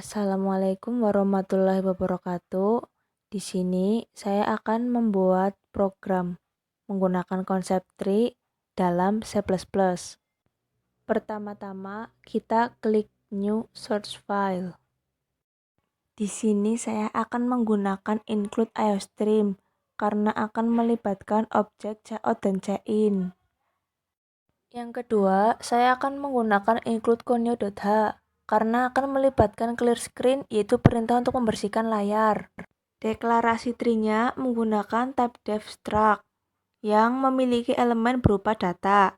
Assalamualaikum warahmatullahi wabarakatuh. Di sini saya akan membuat program menggunakan konsep tree dalam C++. Pertama-tama kita klik New Source File. Di sini saya akan menggunakan include IOStream karena akan melibatkan objek cout dan cin. Yang kedua, saya akan menggunakan include conio.h karena akan melibatkan clear screen, yaitu perintah untuk membersihkan layar. Deklarasi tree-nya menggunakan type def struct yang memiliki elemen berupa data,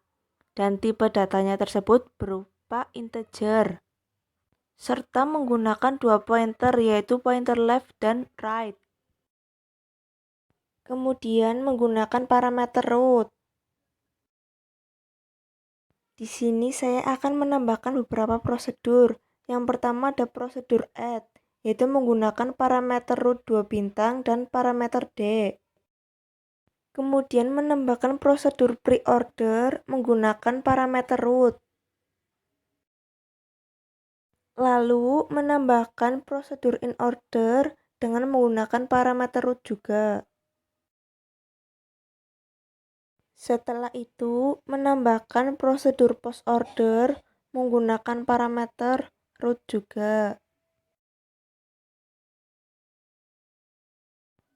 dan tipe datanya tersebut berupa integer, serta menggunakan dua pointer, yaitu pointer left dan right. Kemudian menggunakan parameter root. Di sini saya akan menambahkan beberapa prosedur. Yang pertama ada prosedur add, yaitu menggunakan parameter root 2 bintang dan parameter d. Kemudian menambahkan prosedur pre-order menggunakan parameter root. Lalu menambahkan prosedur in order dengan menggunakan parameter root juga. Setelah itu, menambahkan prosedur post order menggunakan parameter root juga.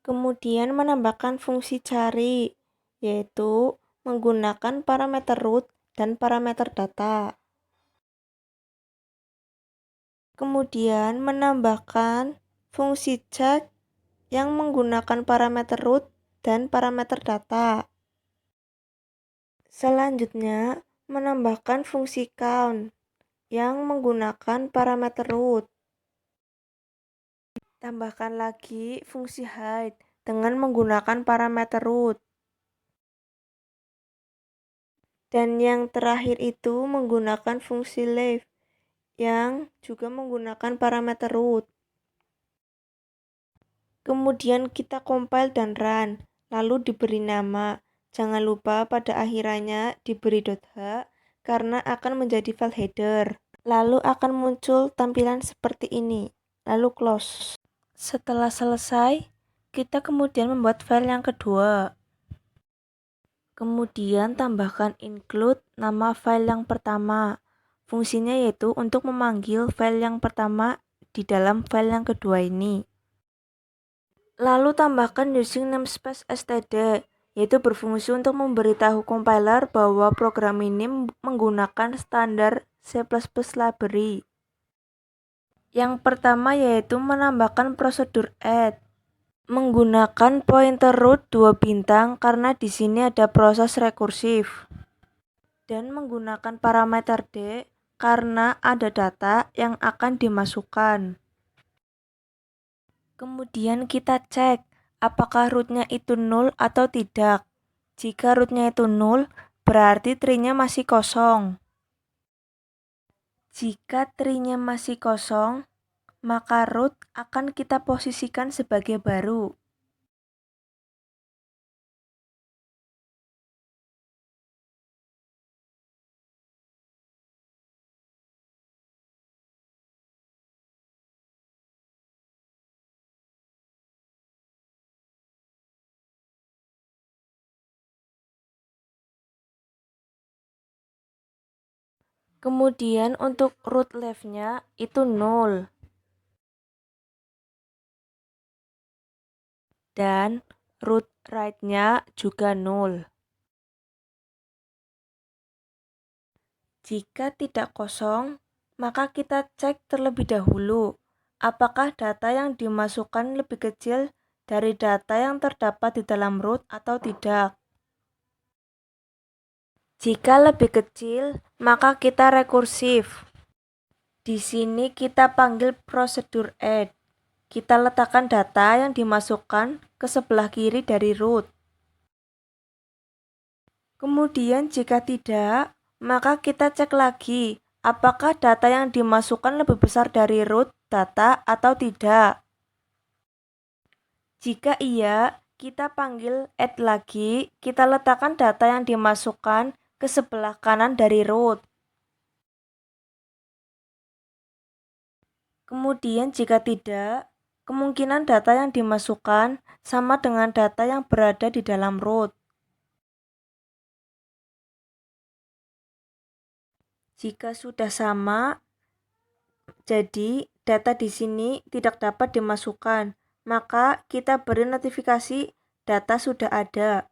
Kemudian menambahkan fungsi cari, yaitu menggunakan parameter root dan parameter data. Kemudian menambahkan fungsi check yang menggunakan parameter root dan parameter data. Selanjutnya, menambahkan fungsi count yang menggunakan parameter root. Tambahkan lagi fungsi hide dengan menggunakan parameter root. Dan yang terakhir itu menggunakan fungsi leave yang juga menggunakan parameter root. Kemudian kita compile dan run, lalu diberi nama. Jangan lupa pada akhirannya diberi .h karena akan menjadi file header. Lalu akan muncul tampilan seperti ini, lalu close. Setelah selesai, kita kemudian membuat file yang kedua. Kemudian tambahkan include nama file yang pertama. Fungsinya yaitu untuk memanggil file yang pertama di dalam file yang kedua ini. Lalu tambahkan using namespace std, yaitu berfungsi untuk memberitahu compiler bahwa program ini menggunakan standar C++ library. Yang pertama yaitu menambahkan prosedur add. Menggunakan pointer root 2 bintang karena di sini ada proses rekursif. Dan menggunakan parameter d karena ada data yang akan dimasukkan. Kemudian kita cek apakah rootnya itu null atau tidak. Jika rootnya itu null, berarti tree-nya masih kosong. Jika tree-nya masih kosong, maka root akan kita posisikan sebagai baru. Kemudian untuk root left-nya itu null. Dan root right-nya juga null. Jika tidak kosong, maka kita cek terlebih dahulu apakah data yang dimasukkan lebih kecil dari data yang terdapat di dalam root atau tidak. Jika lebih kecil, maka kita rekursif. Di sini kita panggil prosedur add. Kita letakkan data yang dimasukkan ke sebelah kiri dari root. Kemudian jika tidak, maka kita cek lagi apakah data yang dimasukkan lebih besar dari root data atau tidak. Jika iya, kita panggil add lagi, kita letakkan data yang dimasukkan ke sebelah kanan dari root. Kemudian jika tidak, kemungkinan data yang dimasukkan sama dengan data yang berada di dalam root. Jika sudah sama, jadi data di sini tidak dapat dimasukkan, maka kita beri notifikasi data sudah ada.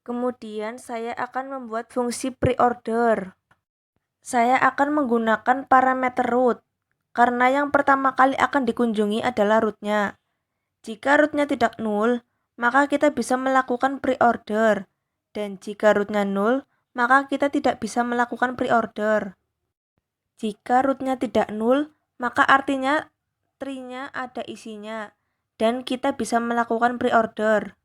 Kemudian saya akan membuat fungsi pre-order. Saya akan menggunakan parameter root, karena yang pertama kali akan dikunjungi adalah rootnya. Jika rootnya tidak nul, maka kita bisa melakukan pre-order. Dan jika rootnya nul, maka kita tidak bisa melakukan pre-order. Jika rootnya tidak nul, maka artinya tree-nya ada isinya, dan kita bisa melakukan pre-order.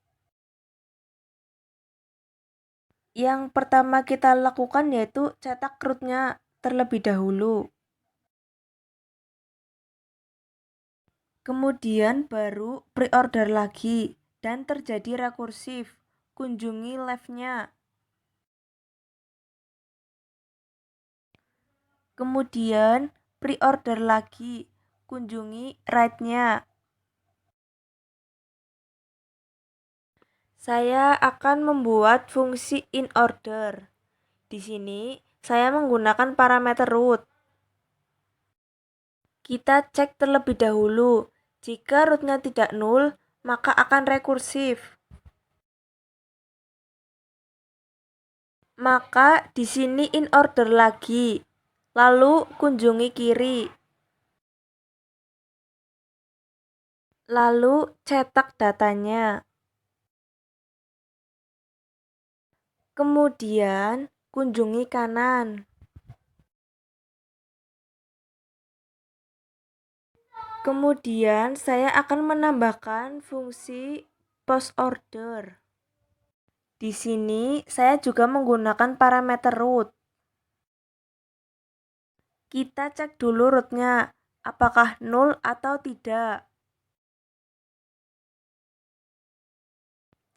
Yang pertama kita lakukan yaitu cetak rootnya terlebih dahulu. Kemudian baru pre-order lagi dan terjadi rekursif. Kunjungi left-nya. Kemudian pre-order lagi. Kunjungi right-nya. Saya akan membuat fungsi in order. Di sini saya menggunakan parameter root. Kita cek terlebih dahulu. Jika rootnya tidak nul, maka akan rekursif. Maka di sini in order lagi. Lalu kunjungi kiri. Lalu cetak datanya. Kemudian kunjungi kanan. Kemudian saya akan menambahkan fungsi post order. Di sini saya juga menggunakan parameter root. Kita cek dulu rootnya, apakah nul atau tidak.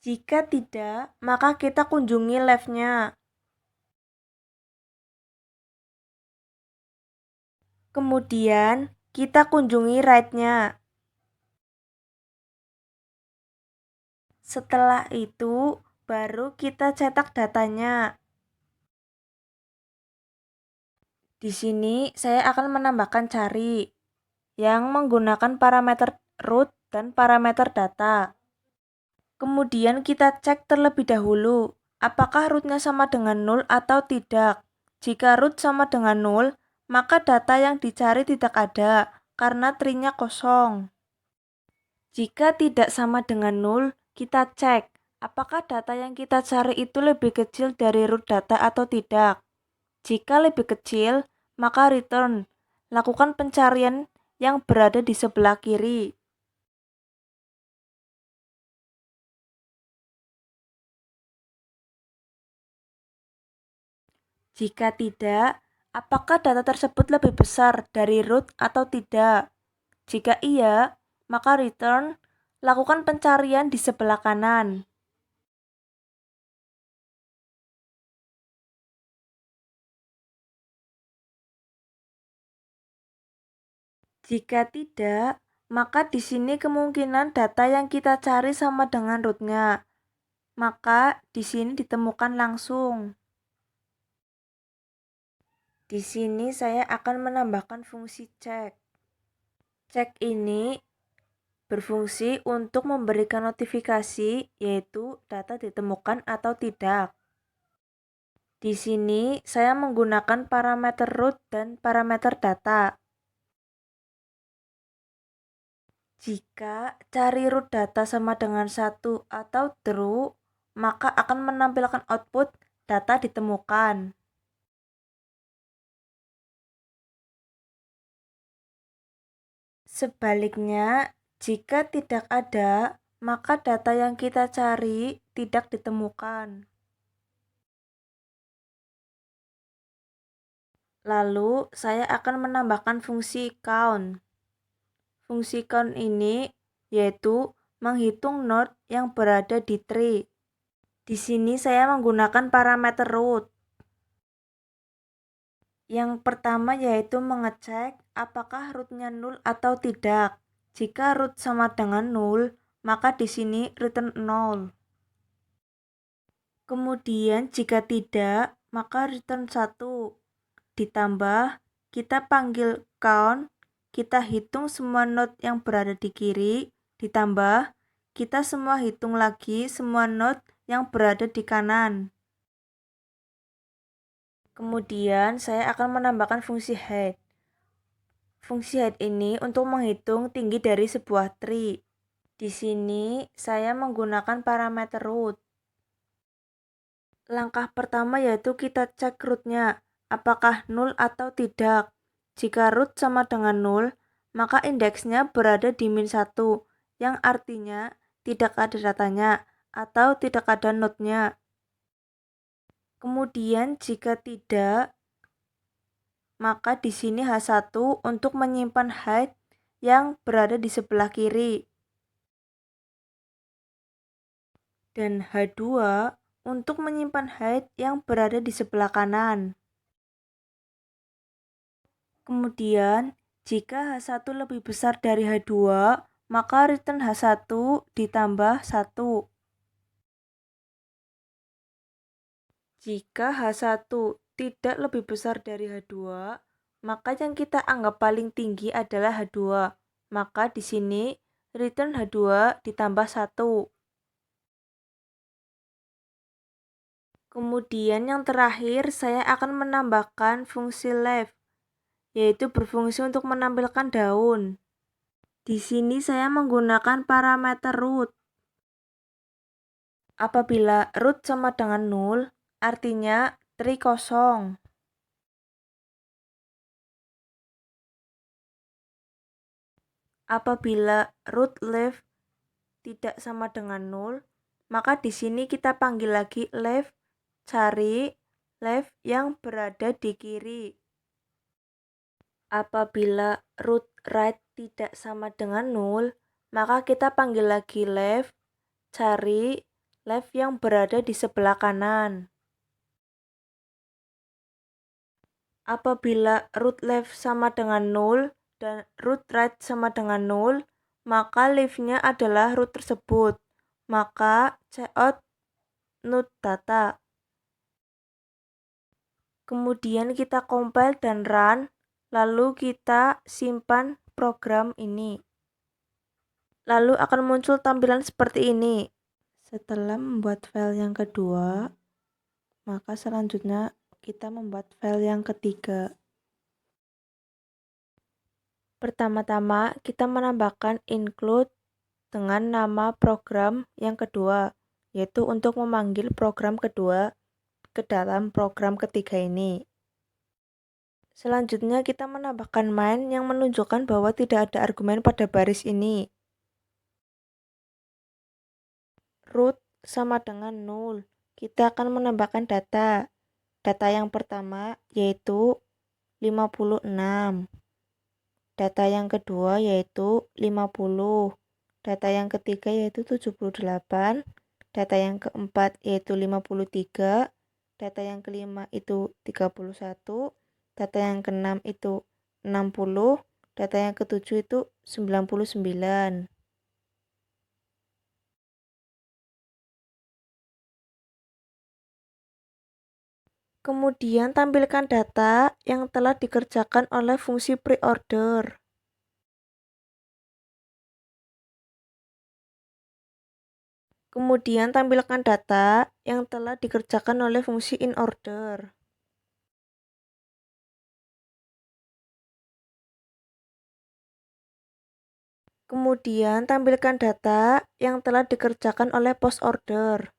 Jika tidak, maka kita kunjungi left-nya. Kemudian kita kunjungi right-nya. Setelah itu, baru kita cetak datanya. Di sini saya akan menambahkan cari yang menggunakan parameter root dan parameter data. Kemudian kita cek terlebih dahulu, apakah rootnya sama dengan nul atau tidak. Jika root sama dengan nul, maka data yang dicari tidak ada, karena tree-nya kosong. Jika tidak sama dengan nul, kita cek, apakah data yang kita cari itu lebih kecil dari root data atau tidak. Jika lebih kecil, maka return. Lakukan pencarian yang berada di sebelah kiri. Jika tidak, apakah data tersebut lebih besar dari root atau tidak? Jika iya, maka return, lakukan pencarian di sebelah kanan. Jika tidak, maka di sini kemungkinan data yang kita cari sama dengan rootnya. Maka di sini ditemukan langsung. Di sini saya akan menambahkan fungsi cek. Cek ini berfungsi untuk memberikan notifikasi, yaitu data ditemukan atau tidak. Di sini saya menggunakan parameter root dan parameter data. Jika cari root data sama dengan 1 atau true, maka akan menampilkan output data ditemukan. Sebaliknya, jika tidak ada, maka data yang kita cari tidak ditemukan. Lalu, saya akan menambahkan fungsi count. Fungsi count ini yaitu menghitung node yang berada di tree. Di sini saya menggunakan parameter root. Yang pertama yaitu mengecek apakah rootnya 0 atau tidak. Jika root sama dengan 0, maka di sini return 0. Kemudian jika tidak, maka return 1. Ditambah, kita panggil count, kita hitung semua node yang berada di kiri, ditambah, kita semua hitung lagi semua node yang berada di kanan. Kemudian saya akan menambahkan fungsi height. Fungsi height ini untuk menghitung tinggi dari sebuah tree. Di sini saya menggunakan parameter root. Langkah pertama yaitu kita cek rootnya, apakah 0 atau tidak. Jika root sama dengan 0, maka indeksnya berada di min 1, yang artinya tidak ada datanya atau tidak ada node-nya. Kemudian jika tidak, maka di sini H1 untuk menyimpan height yang berada di sebelah kiri. Dan H2 untuk menyimpan height yang berada di sebelah kanan. Kemudian, jika H1 lebih besar dari H2, maka return H1 ditambah 1. Jika H1 tidak lebih besar dari H2, maka yang kita anggap paling tinggi adalah H2. Maka di sini return H2 ditambah 1. Kemudian yang terakhir saya akan menambahkan fungsi left, yaitu berfungsi untuk menampilkan daun. Di sini saya menggunakan parameter root. Apabila root sama dengan 0, artinya tree kosong. Apabila root left tidak sama dengan 0, maka di sini kita panggil lagi left, cari left yang berada di kiri. Apabila root right tidak sama dengan 0, maka kita panggil lagi left, cari left yang berada di sebelah kanan. Apabila root left sama dengan 0 dan root right sama dengan 0, maka leaf-nya adalah root tersebut. Maka cout node data. Kemudian kita compile dan run, lalu kita simpan program ini. Lalu akan muncul tampilan seperti ini. Setelah membuat file yang kedua, maka selanjutnya kita membuat file yang ketiga. Pertama-tama, kita menambahkan include dengan nama program yang kedua, yaitu untuk memanggil program kedua ke dalam program ketiga ini. Selanjutnya, kita menambahkan main yang menunjukkan bahwa tidak ada argumen pada baris ini. Root sama dengan 0. Kita akan menambahkan data. Data yang pertama yaitu 56. Data yang kedua yaitu 50. Data yang ketiga yaitu 78. Data yang keempat yaitu 53. Data yang kelima itu 31. Data yang keenam itu 60. Data yang ketujuh itu 99. Kemudian tampilkan data yang telah dikerjakan oleh fungsi pre-order. Kemudian tampilkan data yang telah dikerjakan oleh fungsi inOrder. Kemudian tampilkan data yang telah dikerjakan oleh postOrder.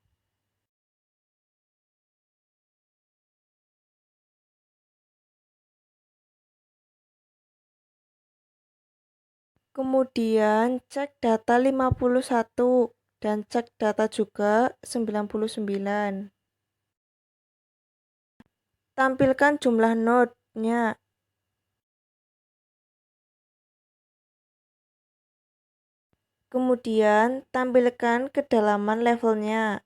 Kemudian cek data 51 dan cek data juga 99. Tampilkan jumlah node-nya. Kemudian tampilkan kedalaman levelnya.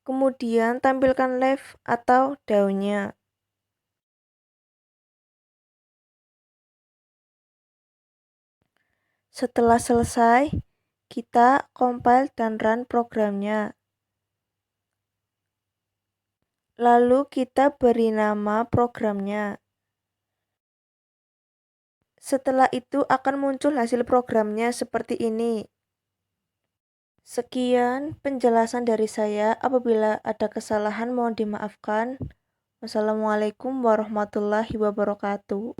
Kemudian tampilkan leaf atau daunnya. Setelah selesai, kita compile dan run programnya. Lalu kita beri nama programnya. Setelah itu akan muncul hasil programnya seperti ini. Sekian penjelasan dari saya. Apabila ada kesalahan mohon dimaafkan. Wassalamualaikum warahmatullahi wabarakatuh.